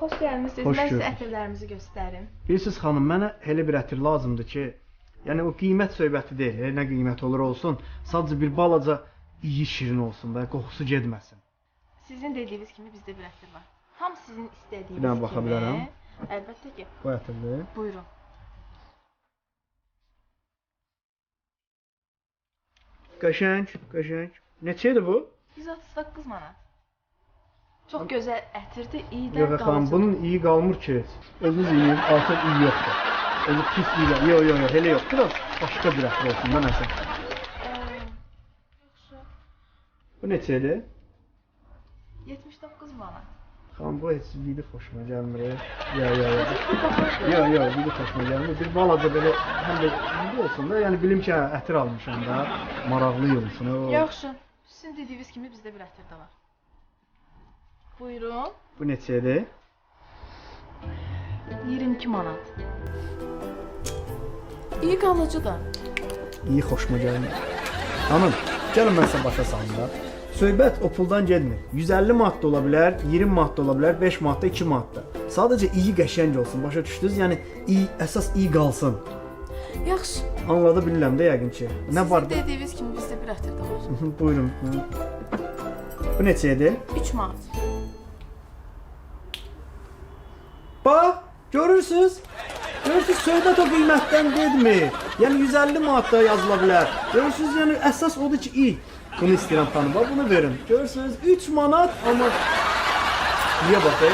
xoş gəlmisiniz. Xoş Mən sizə gördük. ətirlərimizi göstərim. Bilirsiniz xanım, mənə elə bir ətir lazımdır ki, yəni o qiymət söhbəti deyil, nə qiymət olur olsun, sadəcə bir balaca iyi şirin olsun da, qoxusu getməsin. Sizin dediyiniz kimi bizdə bir ətir var. Tam sizin istədiyiniz Bir dənə baxa kimi. bilərəm? Əlbəttə ki. Bu ətirdir. Buyurun. Qəşəng, qəşəng. Neçədir bu? 139 manat. Çox gözəl ətirdir, iyi də Yox xanım, bunun iyi qalmır ki. Özünüz yiyin, artıq iyi yoxdur. Özü pis iyi. Yox, yox, yox, elə yox. Biraz başqa bir ətir olsun, da nəsə. Yaxşı. Bu neçədir? 79 manat. Xanım, bu heç vidi xoşuma gəlmir. Yox, vidi xoşuma gəlmir. Bir balaca belə həm də vidi olsun da, yəni bilim ki, ətir almışam da, maraqlı olsun. Yaxşı. Sizin dediyiniz kimi bizdə bir ətir də var. Buyurun. Bu neçədir? 22 manat. İyi qalıcı da. İyi xoşuma gəlmir. Xanım, gəlin mən sizə başa salım da. Söhbət o puldan getmir. 150 manat da ola bilər, 20 manat da ola bilər, 5 manat da, 2 manat da. Sadəcə iyi qəşəng olsun, başa düşdünüz? Yəni iyi, əsas iyi qalsın. Yaxşı. Anlada bilirəm də yəqin ki. Nə var? Sizin dediyiniz kimi bizdə bir ətir də var. Buyurun. Bu neçədir? 3 manat. Bax, görürsüz? Görürsüz, söhbət o qiymətdən getmir. Yəni 150 manat da yazıla bilər. Görürsüz, yəni əsas odur ki, iyi. Bunu istəyirəm xanım, bax bunu verin. Görürsüz, 3 manat, amma niyə baxır?